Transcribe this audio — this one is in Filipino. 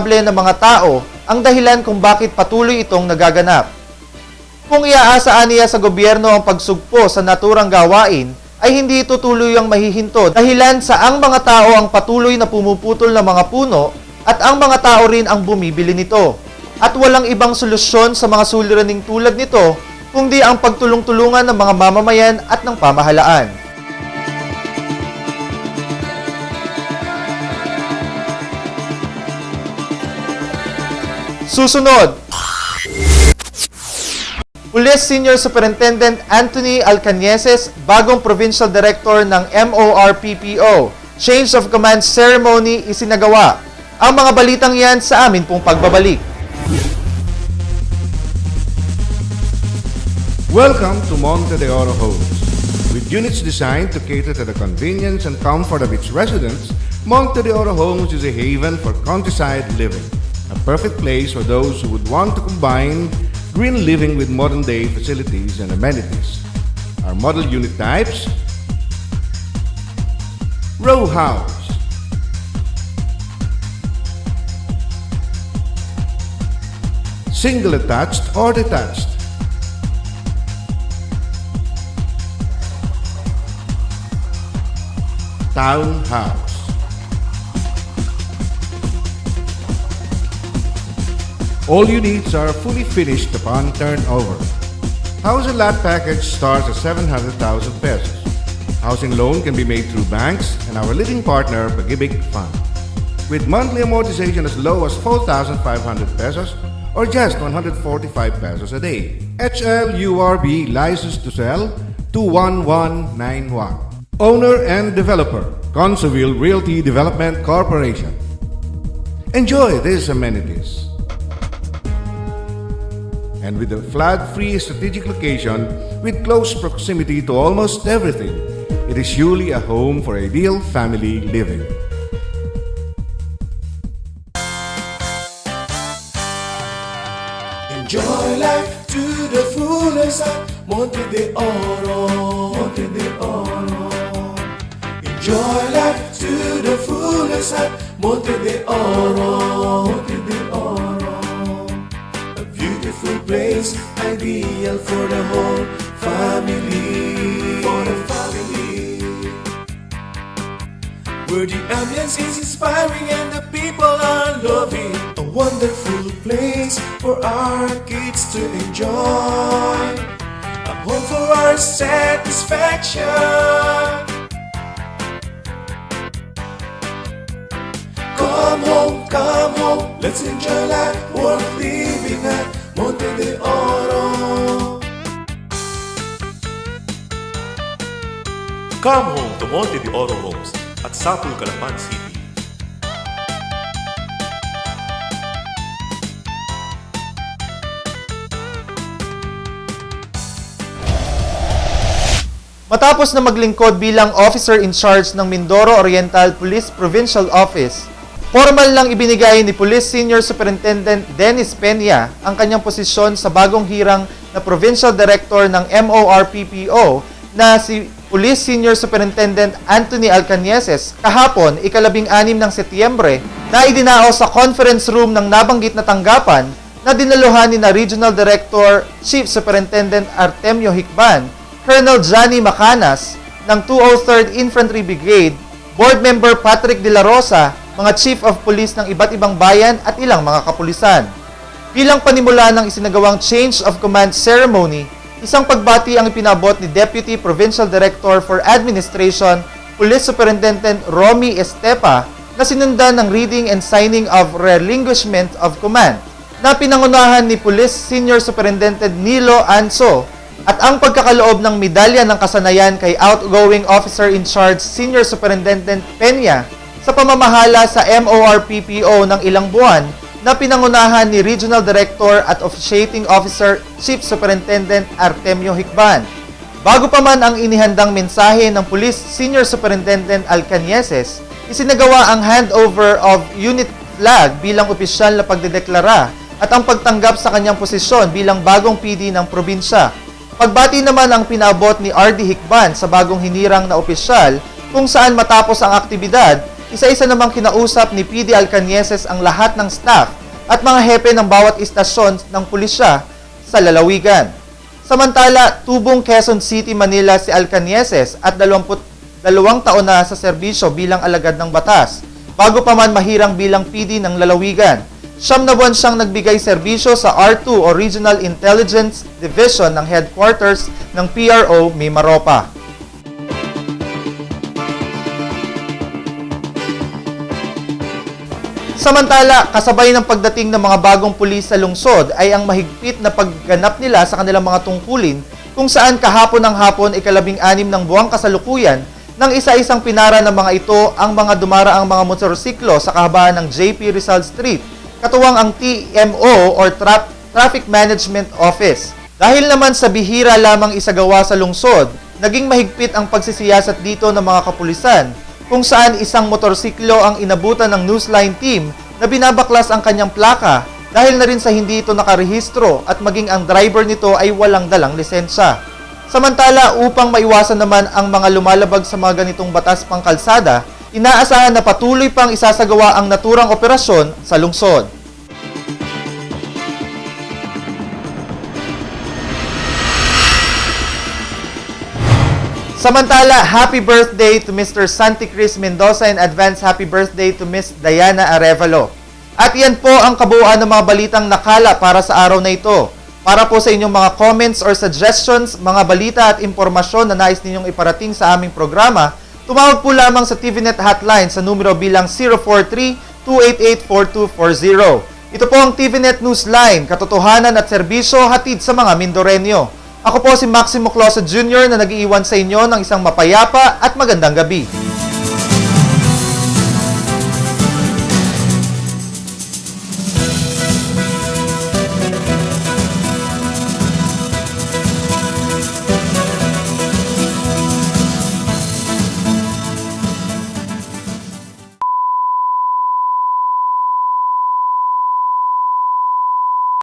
responsable na mga tao ang dahilan kung bakit patuloy itong nagaganap. Kung iaasaan niya sa gobyerno ang pagsugpo sa naturang gawain, ay hindi ito tuluyang mahihinto dahilan sa ang mga tao ang patuloy na pumuputol ng mga puno at ang mga tao rin ang bumibili nito. At walang ibang solusyon sa mga suliraning tulad nito kundi ang pagtulong-tulungan ng mga mamamayan at ng pamahalaan. Susunod, Police Senior Superintendent Anthony Alcañeses, bagong Provincial Director ng MORPPO. Change of Command Ceremony isinagawa. Ang mga balitang yan sa amin pong pagbabalik. Welcome to Monte de Oro Homes. With units designed to cater to the convenience and comfort of its residents, Monte de Oro Homes is a haven for countryside living. A perfect place for those who would want to combine green living with modern-day facilities and amenities. Our model unit types: row house, single attached or detached, townhouse, all units are fully finished upon turnover. House and lot package starts at 700,000 pesos. Housing loan can be made through banks and our leading partner, Pag-ibig Fund, with monthly amortization as low as 4,500 pesos or just 145 pesos a day. HLURB licensed to sell 21191. Owner and developer, Consoville Realty Development Corporation. Enjoy these amenities. And with a flood-free strategic location with close proximity to almost everything, it is surely a home for ideal family living. Enjoy life to the fullest at Monte de Oro, Monte de Oro. Enjoy life to the fullest at Monte de Oro, Monte de Oro. A beautiful place, ideal for the whole family, for the family. Where the ambience is inspiring and the people are loving. A wonderful place for our kids to enjoy. A home for our satisfaction. Come home, let's enjoy life worth living at Monte de Oro. Come home to Monte de Oro Homes at Sapul, Calapan City. Matapos na maglingkod bilang officer in charge ng Mindoro Oriental Police Provincial Office, formal lang ibinigay ni Police Senior Superintendent Dennis Peña ang kanyang posisyon sa bagong hirang na Provincial Director ng MORPPO na si Police Senior Superintendent Anthony Alcañeses kahapon, ika-16 ng Setyembre, na idinao sa conference room ng nabanggit na tanggapan na dinaluhan ni na Regional Director Chief Superintendent Artemio Hicban, Colonel Johnny Macanas ng 203rd Infantry Brigade, Board Member Patrick De La Rosa, mga Chief of Police ng iba't ibang bayan at ilang mga kapulisan. Bilang panimula ng isinagawang Change of Command Ceremony, isang pagbati ang ipinabot ni Deputy Provincial Director for Administration, Police Superintendent Romy Estepa, na sinundan ng reading and signing of Relinquishment of Command, na pinangunahan ni Police Senior Superintendent Nilo Anso, at ang pagkakaloob ng medalya ng kasanayan kay outgoing officer in charge Senior Superintendent Peña sa pamamahala sa MORPPO ng ilang buwan na pinangunahan ni Regional Director at Officiating Officer Chief Superintendent Artemio Hicban. Bago pa man ang inihandang mensahe ng Police Senior Superintendent Alcañeses, isinagawa ang handover of unit flag bilang opisyal na pagdedeklara at ang pagtanggap sa kanyang posisyon bilang bagong PD ng probinsya. Pagbati naman ang pinabot ni RD Hicban sa bagong hinirang na opisyal kung saan matapos ang aktibidad, isa-isa namang kinausap ni PD Alcanieses ang lahat ng staff at mga hepe ng bawat istasyon ng pulisya sa lalawigan. Samantala, tubong Quezon City, Manila si Alcanieses at 22 taon na sa serbisyo bilang alagad ng batas, bago pa man mahirang bilang PD ng lalawigan. 9 na buwan siyang nagbigay serbisyo sa R2 o Regional Intelligence Division ng headquarters ng PRO Mimaropa. Samantala, kasabay ng pagdating ng mga bagong pulis sa lungsod ay ang mahigpit na pagganap nila sa kanilang mga tungkulin, kung saan kahapon ng hapon ika-16 ng buwang kasalukuyan nang isa-isang pinara ng mga ito ang mga dumaraang mga motorsiklo sa kahabaan ng JP Rizal Street, katuwang ang TMO or Traffic Management Office. Dahil naman sa bihira lamang isagawa sa lungsod, naging mahigpit ang pagsisiyasat dito ng mga kapulisan, kung saan isang motorsiklo ang inabutan ng Newsline team na binabaklas ang kanyang plaka dahil na rin sa hindi ito nakarehistro at maging ang driver nito ay walang dalang lisensya. Samantala, upang maiwasan naman ang mga lumalabag sa mga ganitong batas pangkalsada, inaasahan na patuloy pang isasagawa ang naturang operasyon sa lungsod. Samantala, happy birthday to Mr. Santi Cris Mendoza and advance happy birthday to Miss Diana Arevalo. At yan po ang kabuuan ng mga balitang nakala para sa araw na ito. Para po sa inyong mga comments or suggestions, mga balita at impormasyon na nais ninyong iparating sa aming programa, tumawag po lamang sa TVNet hotline sa numero bilang 043-288-4240. Ito po ang TVNet Newsline, katotohanan at serbisyo hatid sa mga Mindoreño. Ako po si Maximo Closa Jr. na nag-iiwan sa inyo ng isang mapayapa at magandang gabi.